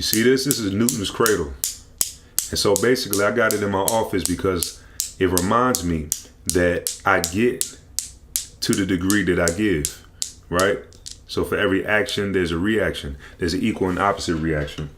You see this? This is Newton's cradle. And so basically I got it in my office because it reminds me that I get to the degree that I give, right? So for every action, there's a reaction. There's an equal and opposite reaction.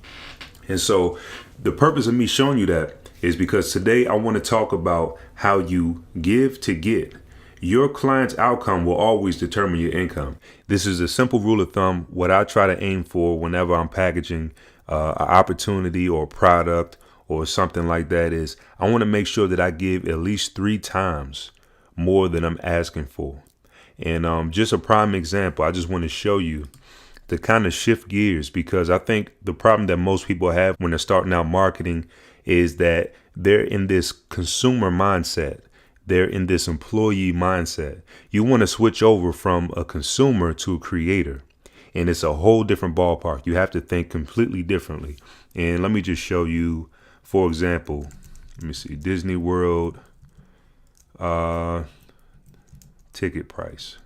And so the purpose of me showing you that is because today I want to talk about how you give to get. Your client's outcome will always determine your income. This is a simple rule of thumb. What I try to aim for whenever I'm packaging an opportunity or a product or something like that is I want to make sure that I give at least 3 times more than I'm asking for. And just a prime example, I just want to show you to kind of shift gears, because I think the problem that most people have when they're starting out marketing is that they're in this consumer mindset. They're in this employee mindset. You want to switch over from a consumer to a creator, and it's a whole different ballpark. You have to think completely differently. And let me just show you, for example, let me see, Disney World ticket price.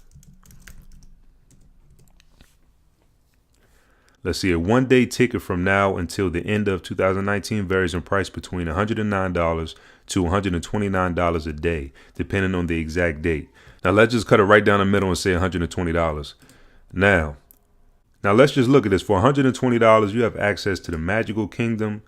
Let's see, a 1-day ticket from now until the end of 2019 varies in price between $109 to $129 a day, depending on the exact date. Now, let's just cut it right down the middle and say $120. Now let's just look at this. For $120, you have access to the Magical Kingdom.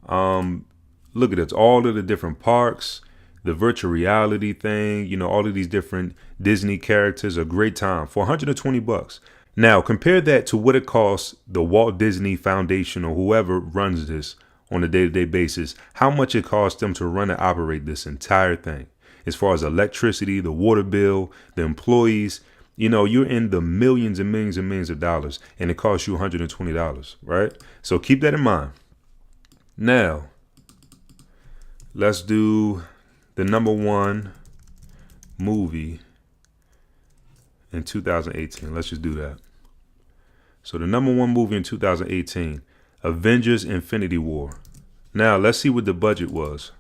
Look at it, all of the different parks, the virtual reality thing, all of these different Disney characters, a great time for $120. Now, compare that to what it costs the Walt Disney Foundation or whoever runs this on a day-to-day basis, how much it costs them to run and operate this entire thing. As far as electricity, the water bill, the employees, you're in the millions and millions and millions of dollars, and it costs you $120, right? So keep that in mind. Now, let's do the number one movie in 2018. Let's just do that. So the number one movie in 2018, Avengers Infinity War. Now let's see what the budget was.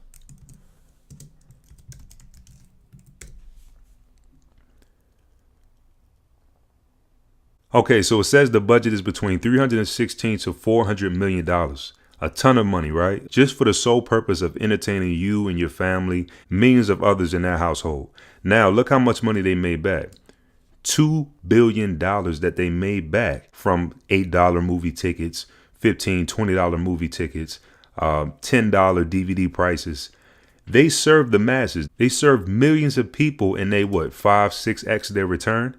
Okay, so it says the budget is between $316 to $400 million. A ton of money, right? Just for the sole purpose of entertaining you and your family, millions of others in that household. Now look how much money they made back. $2 billion that they made back from $8 movie tickets, $15, $20 movie tickets, $10 DVD prices. They served the masses. They served millions of people, and they 5-6x their return.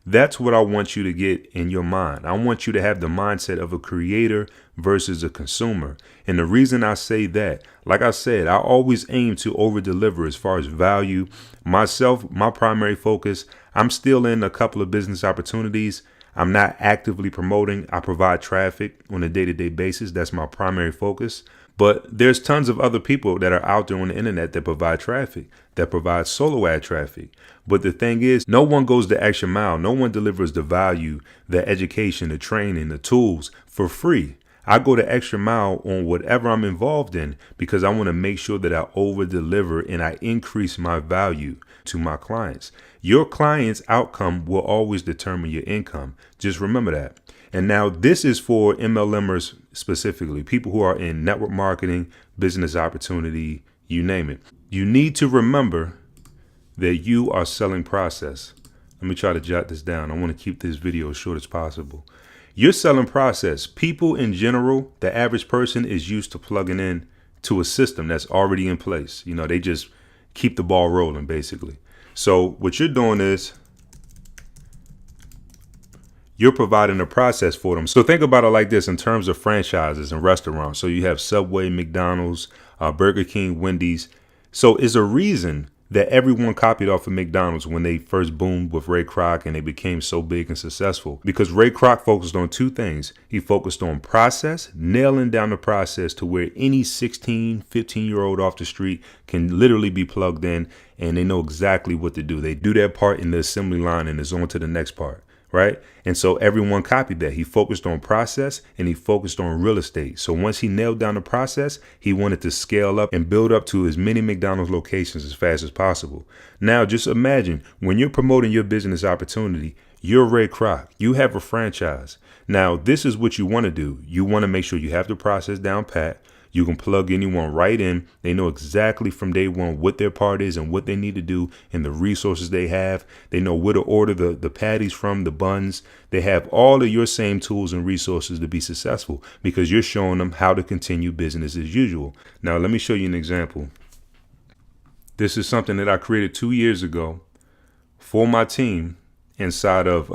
That's what I want you to get in your mind. I want you to have the mindset of a creator versus a consumer. And the reason I say that, like I said, I always aim to over deliver as far as value. Myself, my primary focus, I'm still in a couple of business opportunities. I'm not actively promoting. I provide traffic on a day-to-day basis. That's my primary focus. But there's tons of other people that are out there on the internet that provide traffic, that provide solo ad traffic. But the thing is, no one goes the extra mile. No one delivers the value, the education, the training, the tools for free. I go the extra mile on whatever I'm involved in because I want to make sure that I over deliver and I increase my value to my clients. Your client's outcome will always determine your income. Just remember that. And now this is for MLMers specifically, people who are in network marketing, business opportunity, you name it. You need to remember that you are selling process. Let me try to jot this down. I want to keep this video as short as possible. You're selling process. People in general, the average person is used to plugging in to a system that's already in place. They just keep the ball rolling, basically. So what you're doing is you're providing a process for them. So think about it like this in terms of franchises and restaurants. So you have Subway, McDonald's, Burger King, Wendy's. So it's a reason that everyone copied off of McDonald's when they first boomed with Ray Kroc and they became so big and successful. Because Ray Kroc focused on 2 things. He focused on process, nailing down the process to where any 16, 15-year-old off the street can literally be plugged in and they know exactly what to do. They do their part in the assembly line and it's on to the next part. Right. And so everyone copied that. He focused on process and he focused on real estate. So once he nailed down the process, he wanted to scale up and build up to as many McDonald's locations as fast as possible. Now, just imagine when you're promoting your business opportunity, You're Ray Kroc. You have a franchise. Now, this is what you want to do. You want to make sure you have the process down pat. You can plug anyone right in. They know exactly from day one what their part is and what they need to do and the resources they have. They know where to order the patties from, the buns. They have all of your same tools and resources to be successful because you're showing them how to continue business as usual. Now, let me show you an example. This is something that I created 2 years ago for my team inside of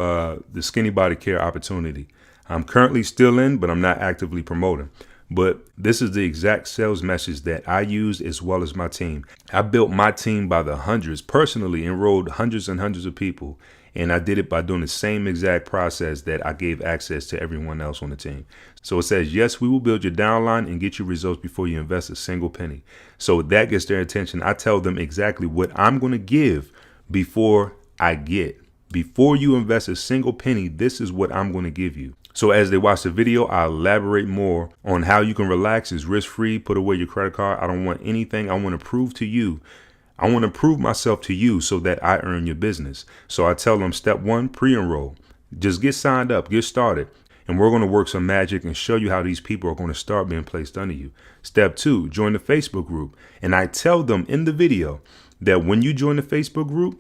the Skinny Body Care opportunity. I'm currently still in, but I'm not actively promoting. But this is the exact sales message that I use as well as my team. I built my team by the hundreds, personally enrolled hundreds and hundreds of people. And I did it by doing the same exact process that I gave access to everyone else on the team. So it says, yes, we will build your downline and get you results before you invest a single penny. So that gets their attention. I tell them exactly what I'm going to give before I get. Before you invest a single penny, this is what I'm going to give you. So as they watch the video, I elaborate more on how you can relax. It's risk-free. Put away your credit card. I don't want anything. I want to prove to you. I want to prove myself to you so that I earn your business. So I tell them step 1, pre-enroll. Just get signed up, get started. And we're going to work some magic and show you how these people are going to start being placed under you. Step 2, join the Facebook group. And I tell them in the video that when you join the Facebook group,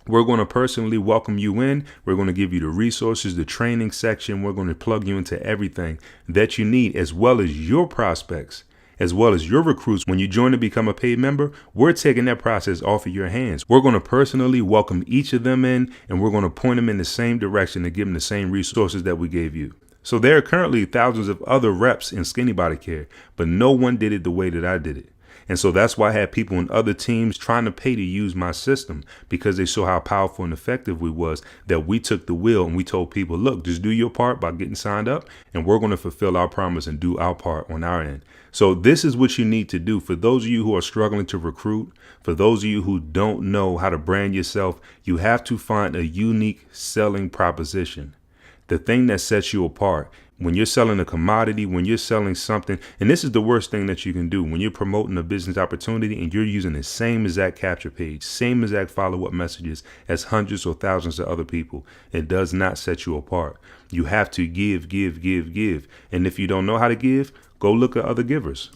we're going to personally welcome you in. We're going to give you the resources, the training section. We're going to plug you into everything that you need, as well as your prospects, as well as your recruits. When you join to become a paid member, we're taking that process off of your hands. We're going to personally welcome each of them in, and we're going to point them in the same direction and give them the same resources that we gave you. So there are currently thousands of other reps in Skinny Body Care, but no one did it the way that I did it. And so that's why I had people in other teams trying to pay to use my system because they saw how powerful and effective we was, that we took the wheel and we told people, look, just do your part by getting signed up and we're going to fulfill our promise and do our part on our end. So this is what you need to do. For those of you who are struggling to recruit, for those of you who don't know how to brand yourself, you have to find a unique selling proposition, the thing that sets you apart. When you're selling a commodity, when you're selling something, and this is the worst thing that you can do, when you're promoting a business opportunity and you're using the same exact capture page, same exact follow-up messages as hundreds or thousands of other people, it does not set you apart. You have to give. And if you don't know how to give, go look at other givers.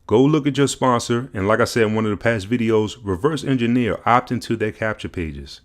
Go look at your sponsor. And like I said in one of the past videos, reverse engineer, opt into their capture pages.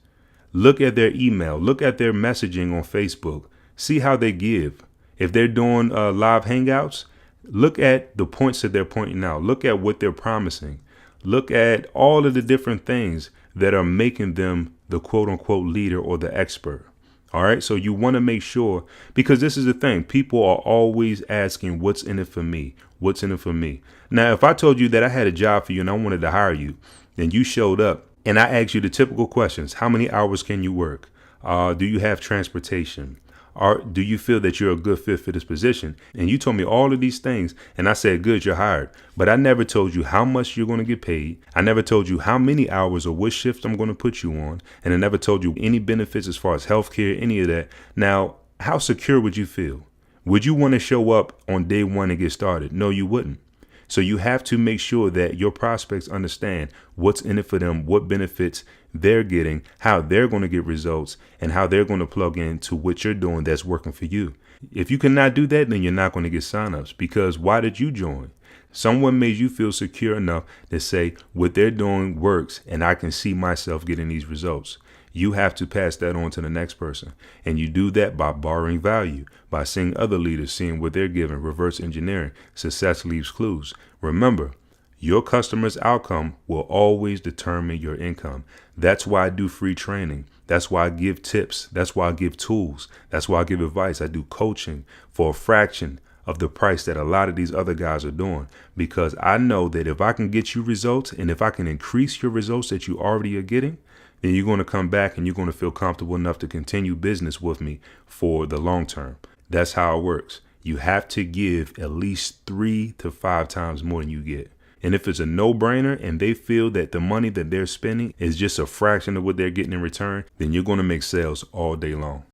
Look at their email. Look at their messaging on Facebook. See how they give. If they're doing live hangouts, look at the points that they're pointing out. Look at what they're promising. Look at all of the different things that are making them the quote unquote leader or the expert. All right. So you want to make sure, because this is the thing. People are always asking, what's in it for me? What's in it for me? Now, if I told you that I had a job for you and I wanted to hire you, and you showed up and I asked you the typical questions, how many hours can you work? Do you have transportation? Or do you feel that you're a good fit for this position? And you told me all of these things and I said, good, you're hired. But I never told you how much you're going to get paid. I never told you how many hours or what shift I'm going to put you on. And I never told you any benefits as far as healthcare, any of that. Now, how secure would you feel? Would you want to show up on day one and get started? No, you wouldn't. So you have to make sure that your prospects understand what's in it for them, what benefits they're getting, how they're going to get results, and how they're going to plug into what you're doing that's working for you. If you cannot do that, then you're not going to get signups, because why did you join? Someone made you feel secure enough to say what they're doing works and I can see myself getting these results. You have to pass that on to the next person. And you do that by borrowing value, by seeing other leaders, seeing what they're giving, reverse engineering. Success leaves clues. Remember, your customer's outcome will always determine your income. That's why I do free training. That's why I give tips. That's why I give tools. That's why I give advice. I do coaching for a fraction of the price that a lot of these other guys are doing, because I know that if I can get you results and if I can increase your results that you already are getting, then you're going to come back and you're going to feel comfortable enough to continue business with me for the long term. That's how it works. You have to give at least 3 to 5 times more than you get. And if it's a no-brainer and they feel that the money that they're spending is just a fraction of what they're getting in return, then you're going to make sales all day long.